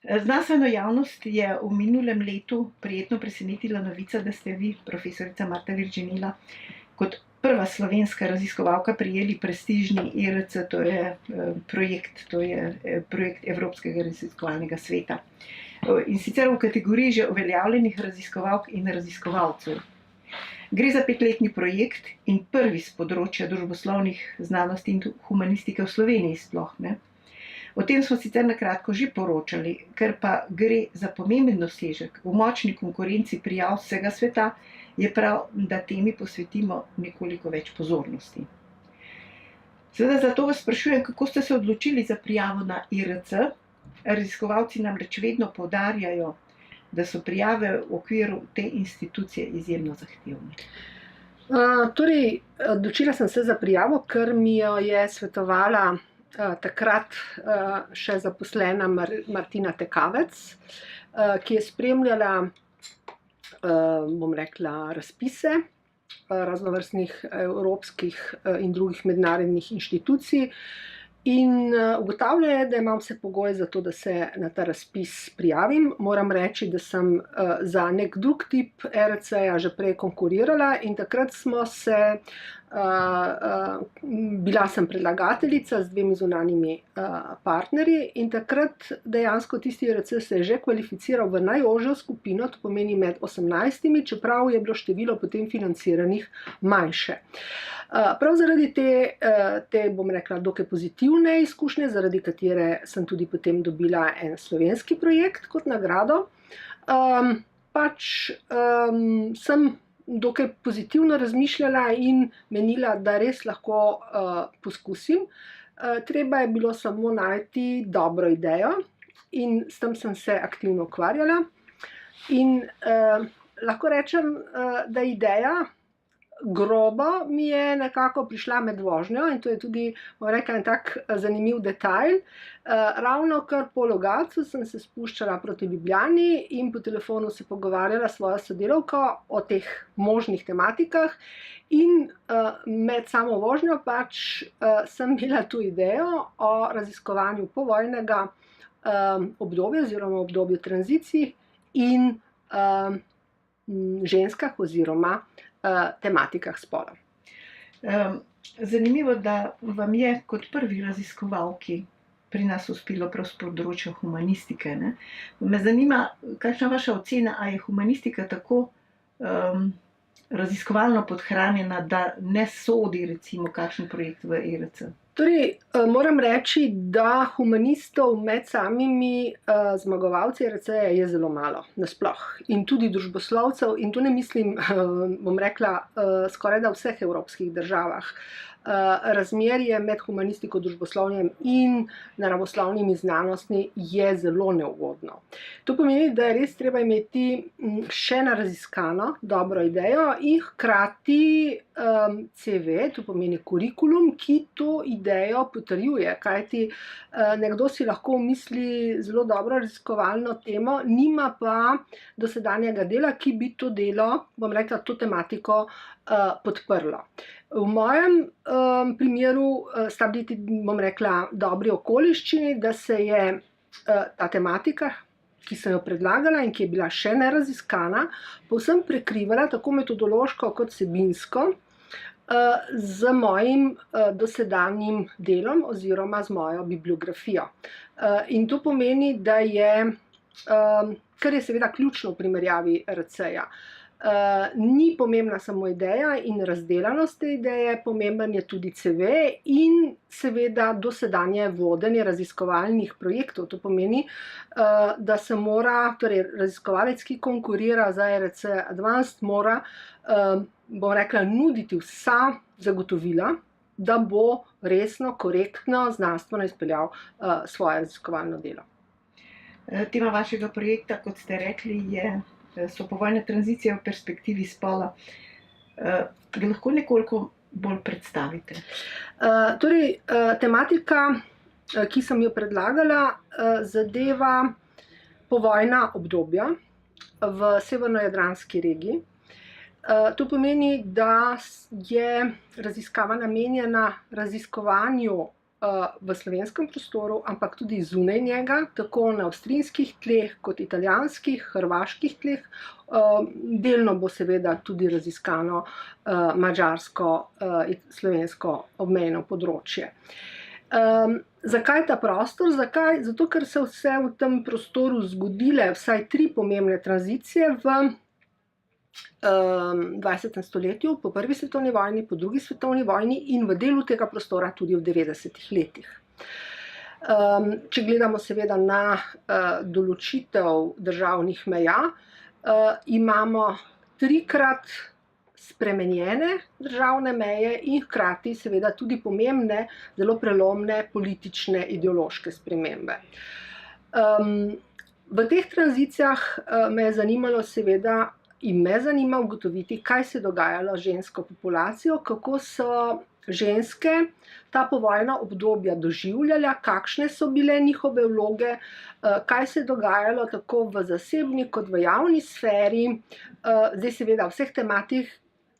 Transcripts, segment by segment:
Znanstveno javnost je v minulem letu prijetno presenetila novica, da ste vi, profesorica Marta Virginila, kot prva slovenska raziskovalka prejeli prestižni IRC, to je projekt Evropskega raziskovalnega sveta. In sicer v kategoriji že uveljavljenih raziskovalk in raziskovalcev. Gre za 5-letni projekt in prvi z področja družboslovnih znanosti in humanistike v Sloveniji sploh, ne. O tem smo sicer na kratko že poročali, ker pa gre za pomemben dosežek v močni konkurenci prijav vsega sveta, je prav, da temi posvetimo nekoliko več pozornosti. Seveda zato vas sprašujem, kako ste se odločili za prijavo na IRC. Raziskovalci namreč vedno poudarjajo, da so prijave v okviru te institucije izjemno zahtevne. Torej, odločila sem se za prijavo, ker mi jo je svetovala takrat še zaposlena Martina Tekavec, ki je spremljala, bom rekla, razpise raznovrstnih evropskih in drugih mednarodnih inštitucij in ugotavlja, da imam vse pogoje za to, da se na ta razpis prijavim. Moram reči, da sem za nek drug tip ERC-ja že prej konkurirala in takrat smo se bila sem predlagateljica z 2 zunanjimi partnerji in takrat dejansko tisti IRC se je že kvalificiral v najožjo skupino, to pomeni med 18, čeprav je bilo število potem financiranih manjše. Prav zaradi te, bom rekla, dokaj pozitivne izkušnje, zaradi katere sem tudi potem dobila en slovenski projekt kot nagrado, sem dokaj pozitivno razmišljala in menila, da res lahko poskusim. Treba je bilo samo najti dobro idejo in s tem sem se aktivno ukvarjala. In lahko rečem, da ideja grobo mi je nekako prišla med vožnjo in to je tudi, bom rekla, en tak zanimiv detajl. Ravno kar po Logatcu sem se spuščala proti Ljubljani in po telefonu se pogovarjala s svojo sodelavko o teh možnih tematikah in med samo vožnjo sem imela tu idejo o raziskovanju povojnega obdobja oziroma obdobju tranzicij in ženskah oziroma tematikah spola. Zanimivo, da vam je kot prvi raziskovalki pri nas uspelo prav s področja humanistike, ne. Me zanima, kakšna vaša ocena, a je humanistika tako raziskovalno podhranjena, da ne sodi recimo kakšen projekt v IRC? Torej, moram reči, da humanistov med samimi zmagovalci IRC-ja je zelo malo, nasploh. In tudi družboslovcev, in tu ne mislim, bom rekla, skorajda v vseh evropskih državah. Razmerje med humanistiko, družboslovjem in naravoslovnimi znanostmi je zelo neugodno. To pomeni, da je res treba imeti še naraziskano dobro idejo in hkrati CV, to pomeni kurikulum, ki to idejo potrjuje, kajti nekdo si lahko misli zelo dobro raziskovalno temo, nima pa dosedanjega dela, ki bi to delo, bom rekla, to tematiko podprlo. V mojem primeru sta bili, bom rekla, dobri okoliščini, da se je ta tematika, ki sem jo predlagala in ki je bila še neraziskana, povsem prekrivala tako metodološko kot vsebinsko z mojim dosedanjim delom oziroma z mojo bibliografijo. In to pomeni, da je, kar je seveda ključno v primerjavi IRC-ja, ni pomembna samo ideja in razdelanost te ideje, pomemben je tudi CV in seveda dosedanje vodenje raziskovalnih projektov. To pomeni, da se mora, torej raziskovalec, ki konkurira za IRC Advanced, mora, bom rekla, nuditi vsa zagotovila, da bo resno, korektno, znanstveno izpeljal svoje raziskovalno delo. Tema vašega projekta, kot ste rekli, so povojne tranzicije v perspektivi spola. Ga lahko nekoliko bolj predstavite? Torej, tematika, ki sem jo predlagala, zadeva povojna obdobja v severnojadranski regiji. To pomeni, da je raziskava namenjena raziskovanju v slovenskem prostoru, ampak tudi zunaj njega, tako na avstrijskih tleh kot italijanskih, hrvaških tleh. Delno bo seveda tudi raziskano madžarsko, slovensko obmejno področje. Zakaj ta prostor? Zakaj? Zato, ker so se v tem prostoru zgodile vsaj 3 pomembne tranzicije v 20. stoletju, po prvi svetovni vojni, po drugi svetovni vojni in v delu tega prostora tudi v 90. letih. Če gledamo seveda na določitev državnih meja, imamo 3-krat spremenjene državne meje in hkrati seveda tudi pomembne, zelo prelomne politične, ideološke spremembe. V teh tranzicijah me je zanimalo seveda in me zanima ugotoviti, kaj se je dogajalo z žensko populacijo, kako so ženske ta povojna obdobja doživljala, kakšne so bile njihove vloge, kaj se je dogajalo tako v zasebni kot v javni sferi. Zdaj seveda vseh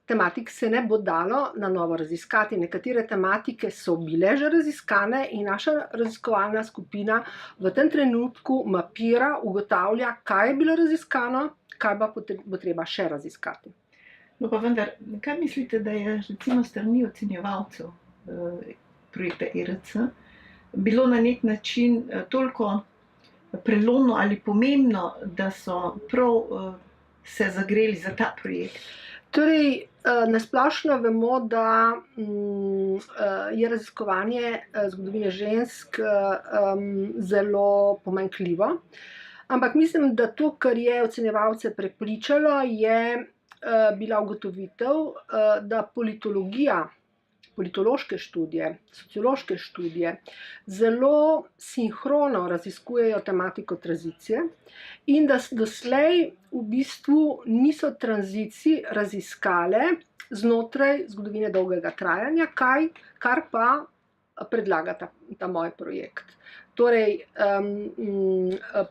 tematik se ne bo dalo na novo raziskati. Nekatere tematike so bile že raziskane in naša raziskovalna skupina v tem trenutku mapira, ugotavlja, kaj je bilo raziskano, kaj pa bo treba še raziskati. No pa vendar, kaj mislite, da je recimo strani ocenjevalcev projekta ERC bilo na nek način toliko prelomno ali pomembno, da so prav se zagreli za ta projekt? Torej, nasplošno vemo, da je raziskovanje zgodovine žensk zelo pomanjkljivo. Ampak mislim, da to, kar je ocenjevalce prepričalo, je bila ugotovitev, da politološke študije, sociološke študije zelo sinhrono raziskujejo tematiko tranzicije in da doslej v bistvu niso tranzicij raziskale znotraj zgodovine dolgega trajanja, kar pa predlaga ta moj projekt. Torej,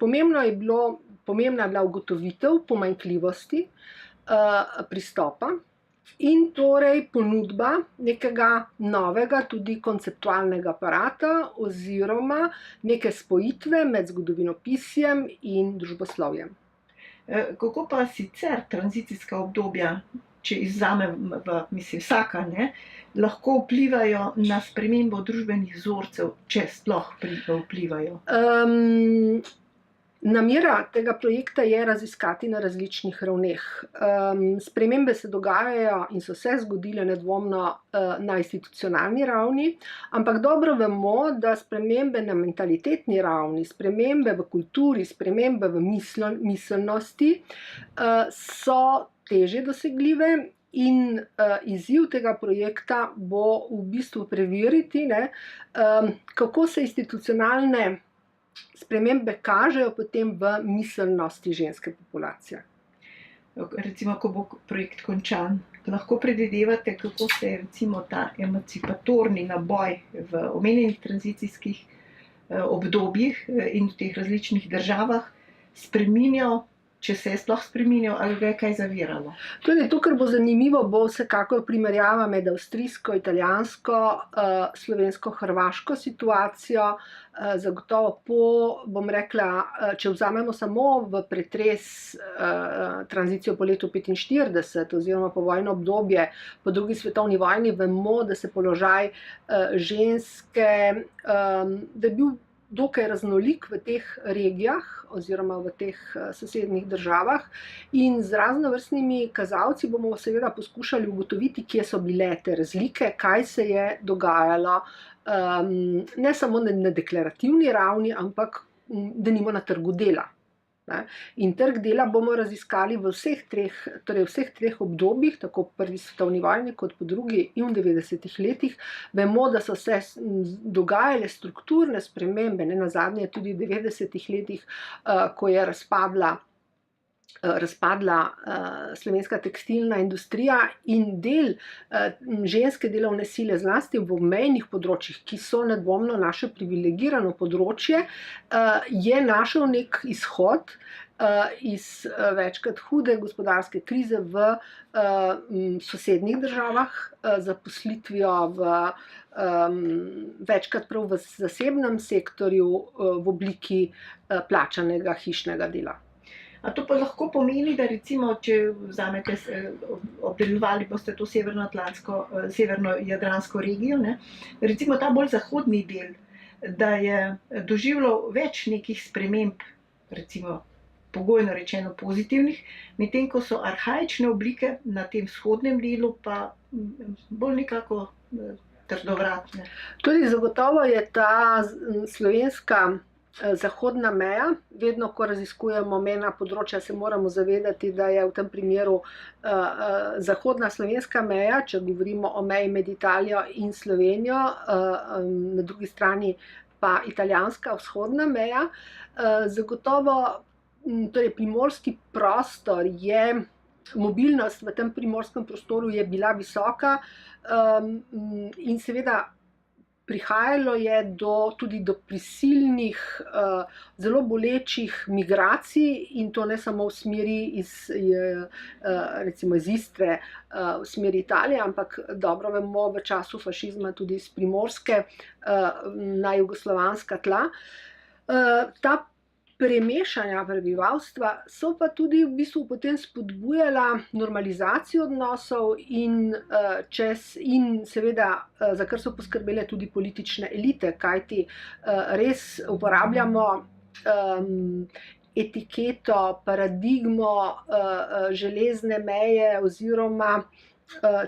pomembna je bila ugotovitev pomanjkljivosti pristopa in torej ponudba nekega novega tudi konceptualnega aparata oziroma neke spojitve med zgodovinopisjem in družboslovjem. Kako pa sicer tranzicijska obdobja, če izvzamem vsaka, lahko vplivajo na spremembo družbenih vzorcev, če sploh vplivajo? Namera tega projekta je raziskati na različnih ravneh. Spremembe se dogajajo in so se zgodile nedvomno na institucionalni ravni, ampak dobro vemo, da spremembe na mentalitetni ravni, spremembe v kulturi, spremembe v miselnosti so težje dosegljive in izziv tega projekta bo v bistvu preveriti, kako se institucionalne spremembe kažejo potem v miselnosti ženske populacije. Recimo, ko bo projekt končan, lahko predvidevate, kako se je recimo ta emancipatorni naboj v omenjenih tranzicijskih obdobjih in v teh različnih državah spreminjal, če se je sploh spreminjal ali ga je kaj zaviralo? Tudi to, kar bo zanimivo, bo vsekakor primerjava med avstrijsko, italijansko, slovensko-hrvaško situacijo. Zagotovo če vzamemo samo v pretres tranzicijo po letu 1945 oziroma povojno obdobje po drugi svetovni vojni, vemo, da se položaj ženske, da je bil dokaj raznolik v teh regijah oziroma v teh sosednjih državah in z raznovrstnimi kazalci bomo seveda poskušali ugotoviti, kje so bile te razlike, kaj se je dogajalo, ne samo na deklarativni ravni, ampak denimo na trgu dela. In trg dela bomo raziskali v vseh treh obdobjih, tako po prvi svetovni vojni kot po drugi in v 90. letih. Vemo, da so se dogajale strukturne spremembe, nenazadnje tudi v 90. letih, ko je razpadla razpadla slovenska tekstilna industrija in del ženske delovne sile, zlasti v obmejnih področjih, ki so nedvomno naše privilegirano področje, je našel nek izhod iz večkrat hude gospodarske krize v sosednjih državah, zaposlitvijo večkrat prav v zasebnem sektorju v obliki plačanega hišnega dela. A to pa lahko pomeni, da recimo, če vzamete, obdelovali boste to severno-jadransko regijo, ne? Recimo ta bolj zahodni del, da je doživljal več nekih sprememb, recimo pogojno rečeno pozitivnih, medtem ko so arhaične oblike na tem vzhodnem delu pa bolj nekako trdovratne. Tudi zagotovo je ta slovenska zahodna meja, vedno, ko raziskujemo mejna področja, se moramo zavedati, da je v tem primeru zahodna slovenska meja, če govorimo o meji med Italijo in Slovenijo, na drugi strani pa italijanska vzhodna meja. Zagotovo, torej primorski prostor je, mobilnost v tem primorskem prostoru je bila visoka in seveda prihajalo je tudi do prisilnih, zelo bolečih migracij in to ne samo v smeri recimo iz Istre v smeri Italije, ampak dobro vemo v času fašizma tudi iz Primorske na jugoslovanska tla. Ta premešanja prebivalstva so pa tudi v bistvu potem spodbujala normalizacijo odnosov in seveda, za kar so poskrbele tudi politične elite, kajti res uporabljamo etiketo, paradigmo železne meje oziroma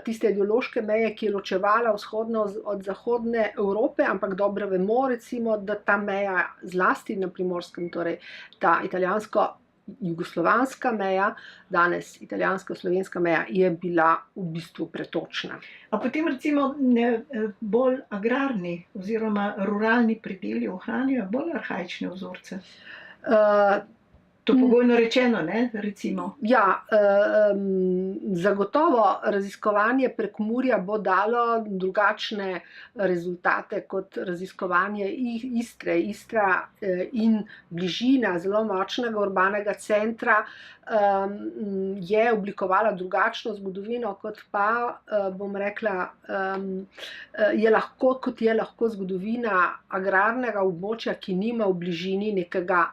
tiste ideološke meje, ki je ločevala vzhodno od zahodne Evrope, ampak dobro vemo recimo, da ta meja zlasti na Primorskem, torej ta italijansko-jugoslovanska meja, danes italijansko-slovenska meja, je bila v bistvu pretočna. A potem recimo bolj agrarni oziroma ruralni predeli ohranjajo bolj arhaične vzorce? To pogojno rečeno, ne, recimo. Ja, zagotovo raziskovanje Prekmurja bo dalo drugačne rezultate kot raziskovanje Istre. Istra in bližina zelo močnega urbanega centra je oblikovala drugačno zgodovino, kot pa, bom rekla, kot je lahko zgodovina agrarnega območja, ki nima v bližini nekega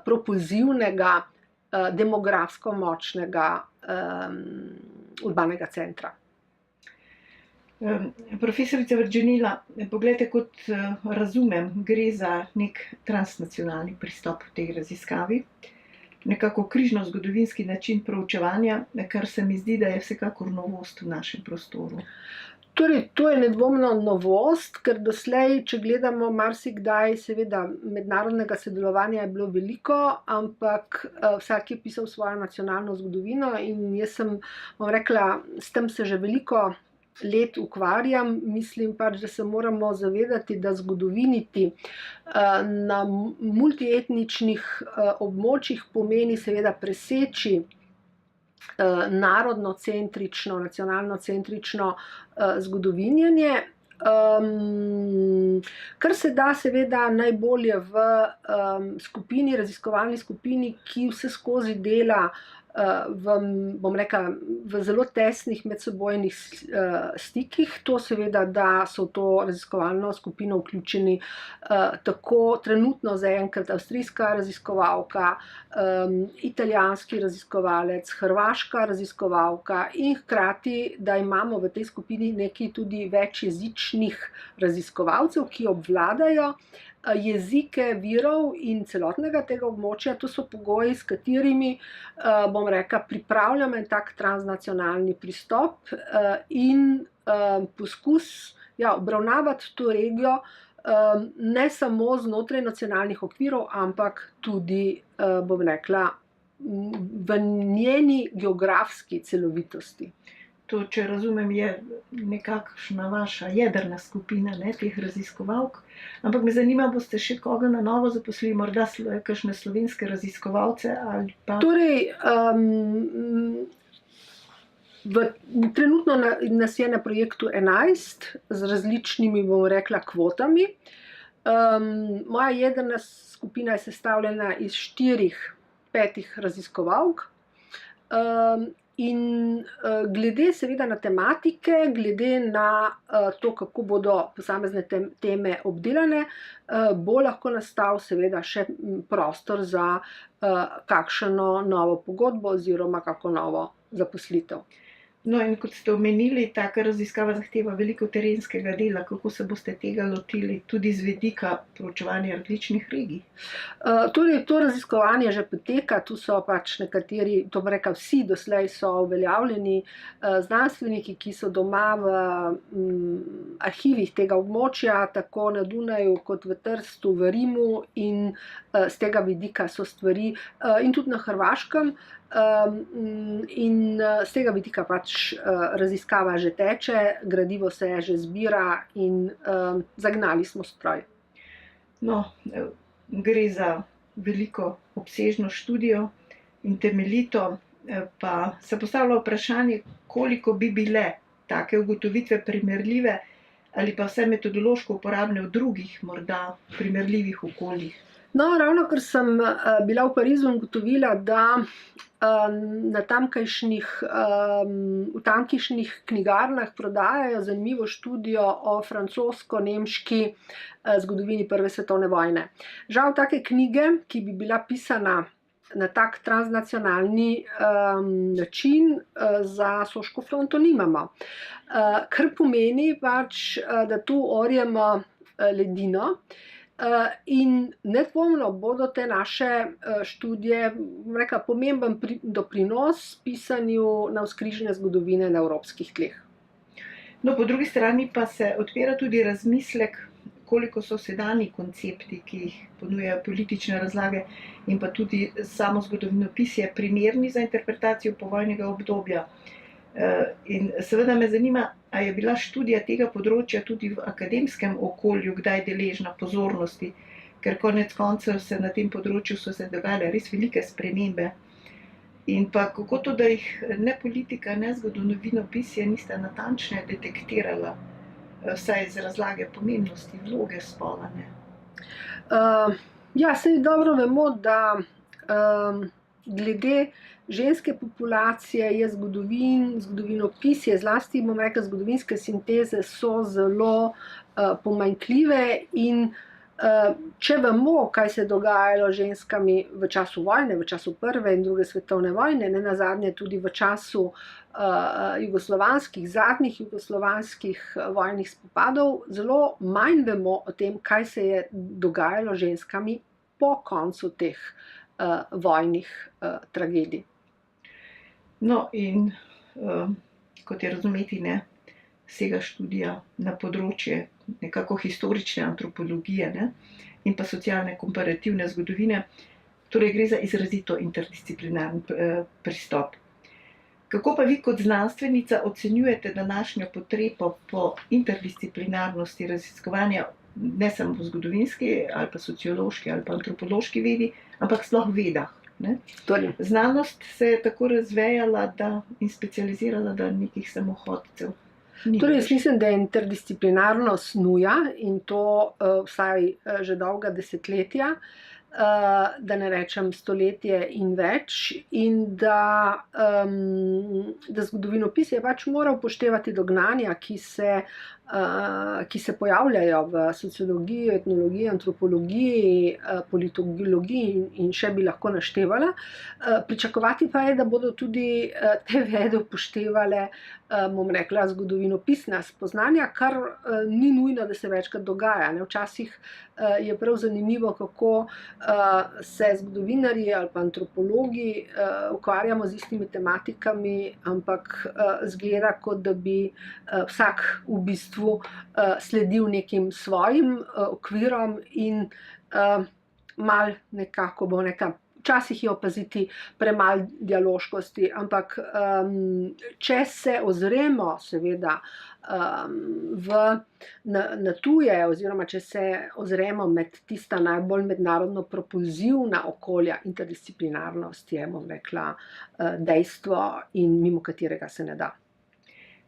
propulzivnega, demografsko močnega urbanega centra. Profesorica Verđenila, poglejte, kot razumem, gre za nek transnacionalni pristop v tej raziskavi, nekako križno-zgodovinski način proučevanja, kar se mi zdi, da je vsekakor novost v našem prostoru. Torej, to je nedvomno novost, ker doslej, če gledamo marsikdaj, seveda mednarodnega sodelovanja je bilo veliko, ampak vsak je pisal svojo nacionalno zgodovino in jaz sem, bom rekla, s tem se že veliko let ukvarjam. Mislim pač, da se moramo zavedati, da zgodoviniti na multietničnih območjih pomeni seveda preseči narodnocentrično, nacionalnocentrično zgodovinjenje, kar se da seveda najbolje v raziskovalni skupini, ki vseskozi dela bom rekla, v zelo tesnih medsebojnih stikih. To seveda, da so v to raziskovalno skupino vključeni tako trenutno zaenkrat avstrijska raziskovalka, italijanski raziskovalec, hrvaška raziskovalka in hkrati, da imamo v tej skupini nekaj tudi večjezičnih raziskovalcev, ki obvladajo jezike virov in celotnega tega območja. To so pogoji, s katerimi, bom rekla, pripravljamo en tak transnacionalni pristop in poskus obravnavati to regijo ne samo znotraj nacionalnih okvirov, ampak tudi, bom rekla, v njeni geografski celovitosti. to, če razumem, je nekakšna vaša jedrna skupina, ne, teh raziskovalk. Ampak me zanima, boste še koga na novo zaposlili, morda kakšne slovenske raziskovalce ali pa... Torej, trenutno nas je na projektu 11 z različnimi, bomo rekla, kvotami. Moja jedrna skupina je sestavljena iz 4-5 raziskovalk. In glede seveda na tematike, glede na to, kako bodo posamezne teme obdelane, bo lahko nastal seveda še prostor za kakšno novo pogodbo oziroma kako novo zaposlitev. No, in kot ste omenili, taka raziskava zahteva veliko terenskega dela. Kako se boste tega lotili tudi z vidika proučevanja različnih regij? Torej, to raziskovanje že poteka, tu so pač nekateri, to bom rekla, vsi doslej so uveljavljeni znanstveniki, ki so doma v arhivih tega območja, tako na Dunaju kot v Trstu, v Rimu, in z tega vidika so stvari, in tudi na Hrvaškem. In z tega vidika pač raziskava že teče, gradivo se že zbira in zagnali smo stroj. No, gre za veliko obsežno študijo in temeljito, pa se postavlja vprašanje, koliko bi bile take ugotovitve primerljive ali pa vse metodološko uporabne v drugih, morda primerljivih okoljih. No, ravno ker sem bila v Parizu in ugotovila, da v tamkajšnjih knjigarnah prodajajo zanimivo študijo o francosko-nemški zgodovini Prve svetovne vojne. Žal take knjige, ki bi bila pisana na tak transnacionalni način, za Soško fronto nimamo. Kar pomeni pač, da tu orjemo ledino. In nedvomno bodo te naše študije, bom rekla, pomemben doprinos pisanju navzkrižne zgodovine na evropskih tleh. No, po drugi strani pa se odpira tudi razmislek, koliko so sedanji koncepti, ki jih ponujajo politične razlage, in pa tudi samo zgodovinopisje primerni za interpretacijo povojnega obdobja. In seveda me zanima, a je bila študija tega področja tudi v akademskem okolju kdaj deležna pozornosti, ker konec koncev se na tem področju so se dogajale res velike spremembe. In pa kako to, da jih ne politika, ne zgodovinopisje nista natančne detektirala, vsaj iz razlage pomembnosti vloge spola, ne? Ja, saj dobro vemo, da glede ženske populacije je zgodovinopisje, zlasti, bom rekla, zgodovinske sinteze so zelo pomanjkljive, in če vemo, kaj se je dogajalo z ženskami v času vojne, v času Prve in Druge svetovne vojne, nenazadnje tudi v času zadnjih jugoslovanskih vojnih spopadov, zelo manj vemo o tem, kaj se je dogajalo z ženskami po koncu teh vojnih tragedij. No, in kot je razumeti, ne, sega študija na področje nekako historične antropologije, ne, in pa socialne komparativne zgodovine, torej gre za izrazito interdisciplinaren pristop. Kako pa vi kot znanstvenica ocenjujete današnjo potrebo po interdisciplinarnosti raziskovanja, ne samo v zgodovinski ali pa sociološki ali pa antropološki vedi, ampak sploh vedah, ne? Znanost se je tako razvejala in specializirala, da nekih samohodcev ni. Torej, jaz mislim, da je interdisciplinarnost nuja, in to vsaj že dolga desetletja, da ne rečem stoletje in več, in da zgodovinopisje pač mora upoštevati dognanja, ki se pojavljajo v sociologiji, etnologiji, antropologiji, politologiji in še bi lahko naštevala. Pričakovati pa je, da bodo tudi te vede upoštevale, bom rekla, zgodovinopisna spoznanja, kar ni nujno, da se večkrat dogaja, ne. Včasih je prav zanimivo, kako se zgodovinarji ali pa antropologi ukvarjamo z istimi tematikami, ampak zgleda, kot da bi vsak v bistvu sledil nekim svojim okvirom in mal nekako, bom rekla, včasih je opaziti premalo dialoškosti, ampak če se ozremo seveda na tuje, oziroma če se ozremo med tista najbolj mednarodno propulzivna okolja, interdisciplinarnost je, bom rekla, dejstvo in mimo katerega se ne da.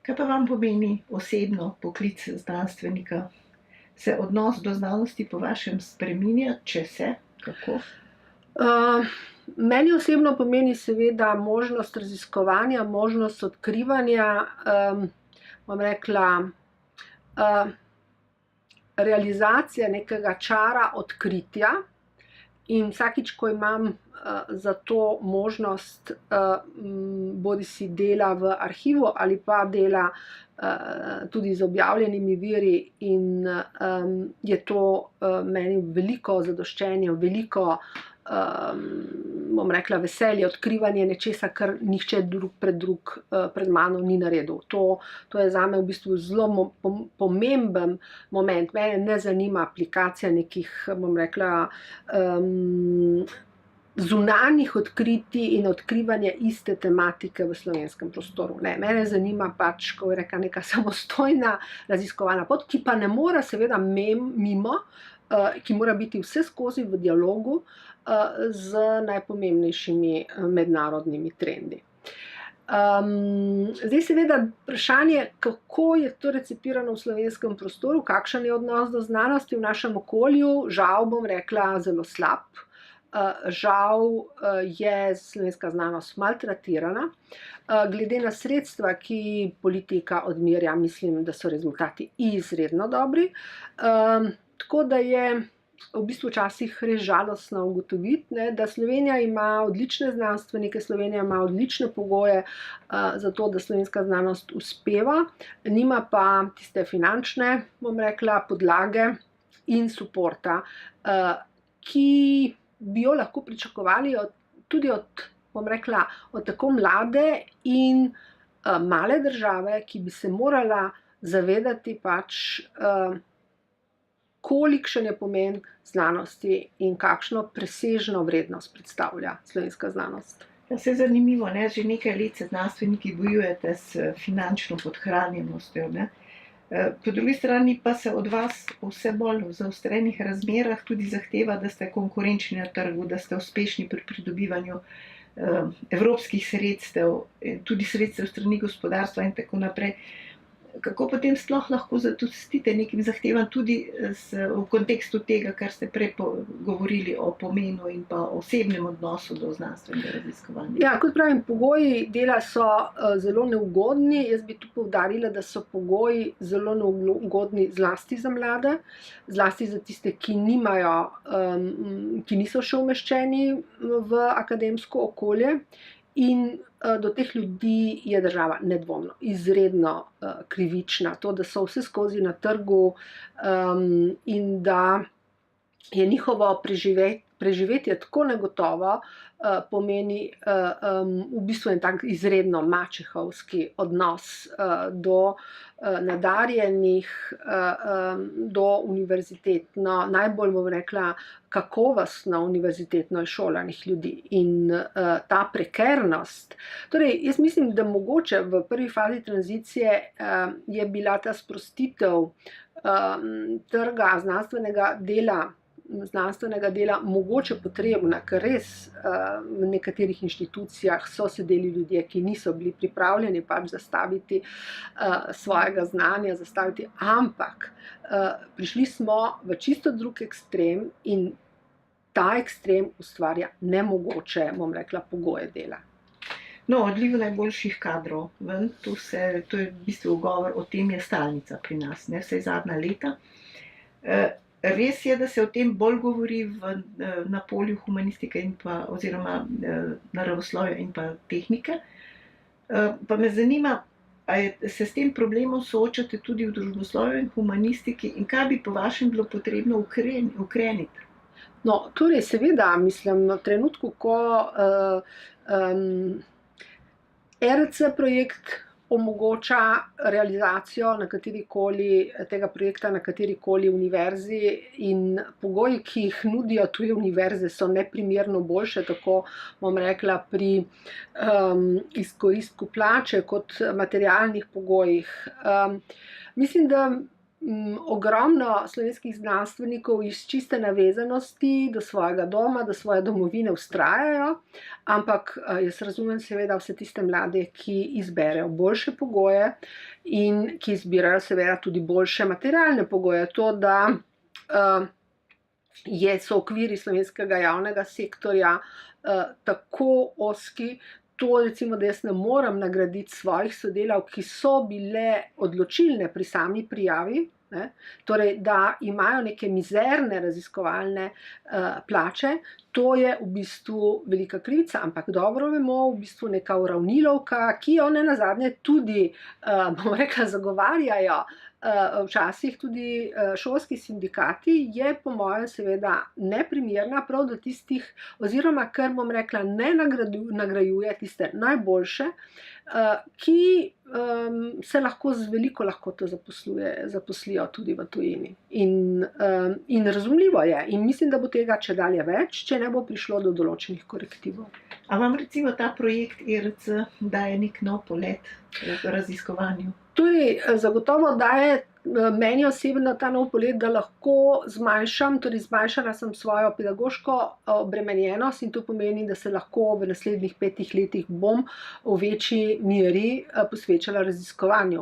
Kaj pa vam pomeni osebno poklic znanstvenika? Se odnos do znanosti po vašem spreminja, če se, kako? Meni osebno pomeni seveda možnost raziskovanja, možnost odkrivanja, bom rekla, realizacija nekega čara odkritja in vsakič, ko imam za to možnost bodisi dela v arhivu ali pa dela tudi z objavljenimi viri in je to meni veliko zadoščenje, veliko bom rekla veselje, odkrivanje nečesa, kar nihče drug pred mano ni naredil. To je zame v bistvu zelo pomemben moment. Mene ne zanima aplikacija nekih, bom rekla, zunanjih odkritij in odkrivanja iste tematike v slovenskem prostoru. Ne, mene zanima pač, ko je rekla, neka samostojna raziskovalna pot, ki pa ne mora seveda mimo, ki mora biti vse skozi v dialogu z najpomembnejšimi mednarodnimi trendi. Zdaj seveda vprašanje, kako je to recipirano v slovenskem prostoru, kakšen je odnos do znanosti v našem okolju, žal bom rekla zelo slab. Žal je slovenska znanost maltretirana. Glede na sredstva, ki politika odmerja, mislim, da so rezultati izredno dobri. Tako da je v bistvu včasih res žalostno ugotoviti, da Slovenija ima odlične znanstvenike, Slovenija ima odlične pogoje za to, da slovenska znanost uspeva, nima pa tiste finančne, bom rekla, podlage in suporta, ki bi jo lahko pričakovali tudi bom rekla, od tako mlade in male države, ki bi se morala zavedati pač, kolikšen je pomen znanosti in kakšno presežno vrednost predstavlja slovenska znanost. Ja, se je zanimivo, ne? Že nekaj let se znanstveniki bojujete s finančno podhranjenostjo, ne? Po drugi strani pa se od vas v vse bolj v zaostrenih razmerah tudi zahteva, da ste konkurenčni na trgu, da ste uspešni pri pridobivanju evropskih sredstev, tudi sredstev strani gospodarstva in tako naprej. Kako potem sploh lahko zadostite nekim zahtevam tudi v kontekstu tega, kar ste prej govorili o pomenu in pa osebnem odnosu do znanstvenega raziskovanja? Ja, kot pravim, pogoji dela so zelo neugodni. Jaz bi tu poudarila, da so pogoji zelo neugodni zlasti za mlade, zlasti za tiste, ki niso še umeščeni v akademsko okolje. In do teh ljudi je država nedvomno izredno krivična. To, da so vse skozi na trgu in da je njihovo preživetje tako negotovo, pomeni v bistvu en tak izredno mačehovski odnos do nadarjenih, do univerzitetno, najbolj bom rekla, kakovostno univerzitetno izšolanih ljudi. In ta prekernost, torej jaz mislim, da mogoče v prvi fazi tranzicije je bila ta sprostitev trga znanstvenega dela mogoče potrebna, ker res v nekaterih inštitucijah so sedeli ljudje, ki niso bili pripravljeni pač zastaviti svojega znanja, ampak prišli smo v čisto drug ekstrem in ta ekstrem ustvarja nemogoče, bom rekla, pogoje dela. No, odliv najboljših kadrov, to je v bistvu govor, o tem je stalnica pri nas, ne, vsaj zadnja leta. Res je, da se o tem bolj govori na polju humanistike in pa, oziroma naravoslovja in pa tehnike. Pa me zanima, ali se s tem problemom soočate tudi v družboslovju in humanistiki in kaj bi po vašem bilo potrebno ukreniti? No, torej seveda, mislim, v trenutku, ko ERC projekt omogoča realizacijo tega projekta na katerikoli univerzi in pogoji, ki jih nudijo tuje univerze, so neprimerno boljše, tako bom rekla pri izkoristku plače kot materialnih pogojih. Mislim, da ogromno slovenskih znanstvenikov iz čiste navezanosti do svojega doma, do svoje domovine vztrajajo, ampak jaz razumem seveda vse tiste mlade, ki izberejo boljše pogoje in ki izbirajo seveda tudi boljše materialne pogoje. To, da so okviri slovenskega javnega sektorja tako ozki, to recimo, da jaz ne morem nagraditi svojih sodelavk, ki so bile odločilne pri sami prijavi, torej, da imajo neke mizerne raziskovalne plače, to je v bistvu velika krivica, ampak dobro vemo, v bistvu neka uravnilovka, ki jo nenazadnje tudi, bom rekla, zagovarjajo včasih tudi šolski sindikati, je po mojem seveda neprimerna prav do tistih, oziroma kar bom rekla, ne nagrajuje tiste najboljše, ki se lahko z veliko lahkoto zaposlijo tudi v tujini. In razumljivo je, in mislim, da bo tega čedalje več, če ne bo prišlo do določenih korektivov. A vam recimo ta projekt ERC daje nek nov polet v raziskovanju? Torej, zagotovo daje meni osebno ta nov polet, da lahko zmanjšala sem svojo pedagoško obremenjenost in to pomeni, da se lahko v naslednjih 5 letih bom v večji meri posvečala raziskovanju.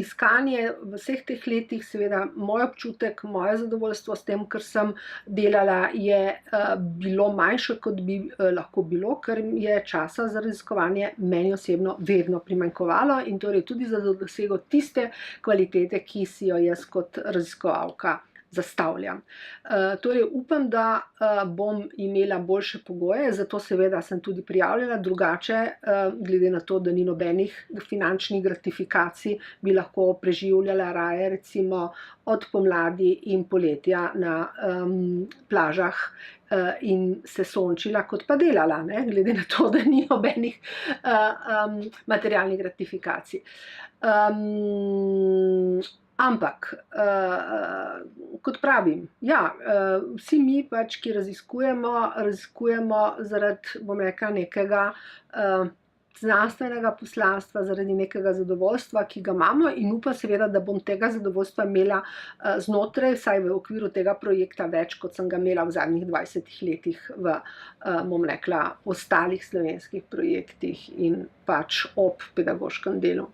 Iskanje v vseh teh letih, seveda moj občutek, moje zadovoljstvo s tem, kar sem delala, je bilo manjše, kot bi lahko bilo, ker je časa za raziskovanje meni osebno vedno primanjkovalo in torej tudi za dosego tiste kvalitete, ki si jo jaz kot raziskovalka zastavljam. Torej upam, da bom imela boljše pogoje, zato seveda sem tudi prijavljena, drugače, glede na to, da ni nobenih finančnih gratifikacij, bi lahko preživljala raje recimo od pomladi in poletja na plažah in se sončila, kot pa delala, glede na to, da ni nobenih materialnih gratifikacij. Ampak, kot pravim, vsi mi pač, ki raziskujemo zaradi, bom rekla, nekega znanstvenega poslanstva, zaradi nekega zadovoljstva, ki ga imamo in upam seveda, da bom tega zadovoljstva imela znotraj, vsaj v okviru tega projekta več, kot sem ga imela v zadnjih 20 letih v, bom rekla, ostalih slovenskih projektih in pač ob pedagoškem delu.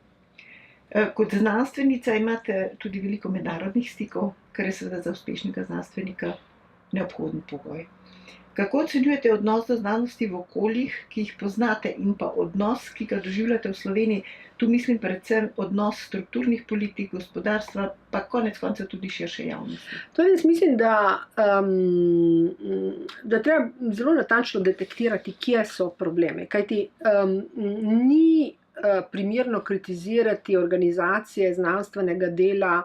Kot znanstvenica imate tudi veliko mednarodnih stikov, kar je seveda za uspešnega znanstvenika neobhoden pogoj. Kako ocenjujete odnos do znanosti v okoljih, ki jih poznate, in pa odnos, ki ga doživljate v Sloveniji? Tu mislim predvsem odnos strukturnih politik, gospodarstva, pa konec koncev tudi širše javnosti. Torej, jaz mislim, da treba zelo natančno detektirati, kje so problemi, kajti ni primerno kritizirati organizacije znanstvenega dela,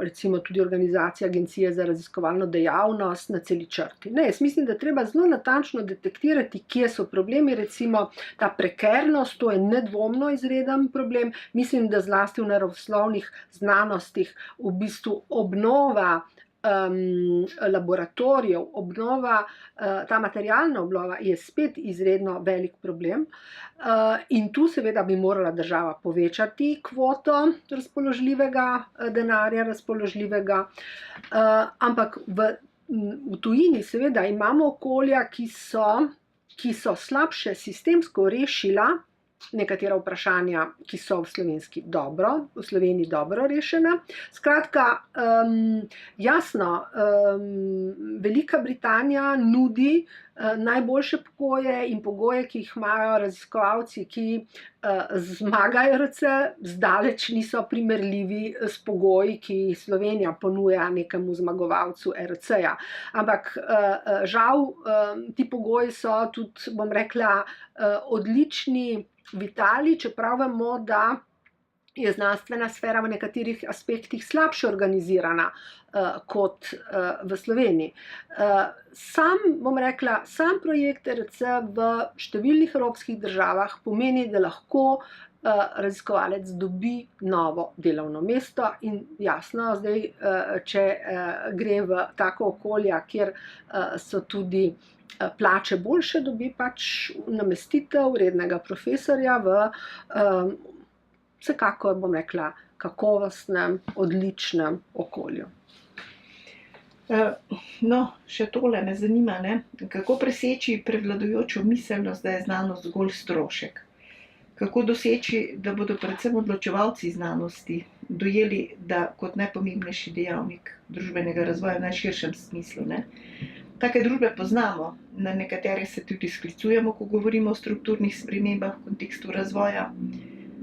recimo tudi organizacije Agencije za raziskovalno dejavnost na celi črti. Ne, jaz mislim, da treba zelo natančno detektirati, kje so problemi, recimo ta prekernost, to je nedvomno izreden problem. Mislim, da zlasti v naravoslovnih znanostih v bistvu obnova laboratorijev, ta materialna obnova je spet izredno velik problem in tu seveda bi morala država povečati kvoto razpoložljivega denarja, ampak v tujini seveda imamo okolja, ki so slabše sistemsko rešila nekatera vprašanja, ki so v Sloveniji dobro rešena. Skratka, jasno, Velika Britanija nudi najboljše pogoje in pogoje, ki jih imajo raziskovalci, ki zmagajo ERC, zdaleč niso primerljivi s pogoji, ki jih Slovenija ponuja nekemu zmagovalcu ERC-ja. Ampak žal, ti pogoji so tudi, bom rekla, odlični v Italiji, čeprav vemo, da je znanstvena sfera v nekaterih aspektih slabše organizirana kot v Sloveniji. Sam projekt ERC v številnih evropskih državah pomeni, da lahko raziskovalec dobi novo delovno mesto in jasno, zdaj, če gre v tako okolja, kjer so tudi plače boljše, dobi pač namestitev rednega profesorja v vsekakor, bom rekla, kakovostnem, odličnem okolju. No, še tole me zanima, ne? Kako preseči prevladujočo miselnost, da je znanost zgolj strošek? Kako doseči, da bodo predvsem odločevalci znanosti dojeli, da kot najpomembnejši dejavnik družbenega razvoja v najširšem smislu, ne? Take družbe poznamo, na nekatere se tudi sklicujemo, ko govorimo o strukturnih spremembah v kontekstu razvoja,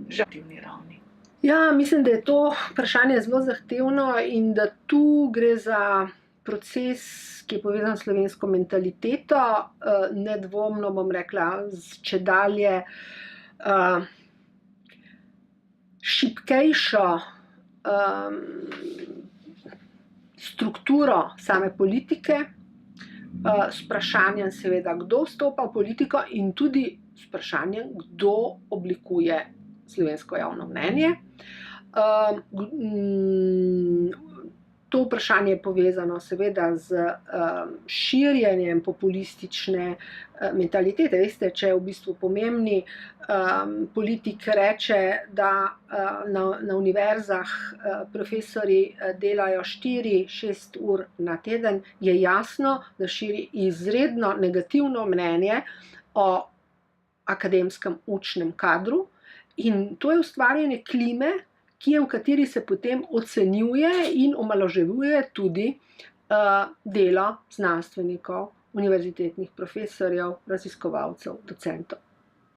žativni ravni. Ja, mislim, da je to vprašanje zelo zahtevno in da tu gre za proces, ki je povezan s slovensko mentaliteto, nedvomno, bom rekla, z čedalje šibkejšo strukturo same politike, s vprašanjem seveda, kdo vstopa v politiko in tudi s vprašanjem, kdo oblikuje slovensko javno mnenje. To vprašanje je povezano seveda z širjenjem populistične mentalitete. Veste, če v bistvu pomembni politik reče, da na univerzah profesorji delajo 4-6 ur na teden, je jasno, da širi izredno negativno mnenje o akademskem učnem kadru in to je ustvarjanje klime, v kateri se potem ocenjuje in omalovažuje tudi delo znanstvenikov, univerzitetnih profesorjev, raziskovalcev, docentov.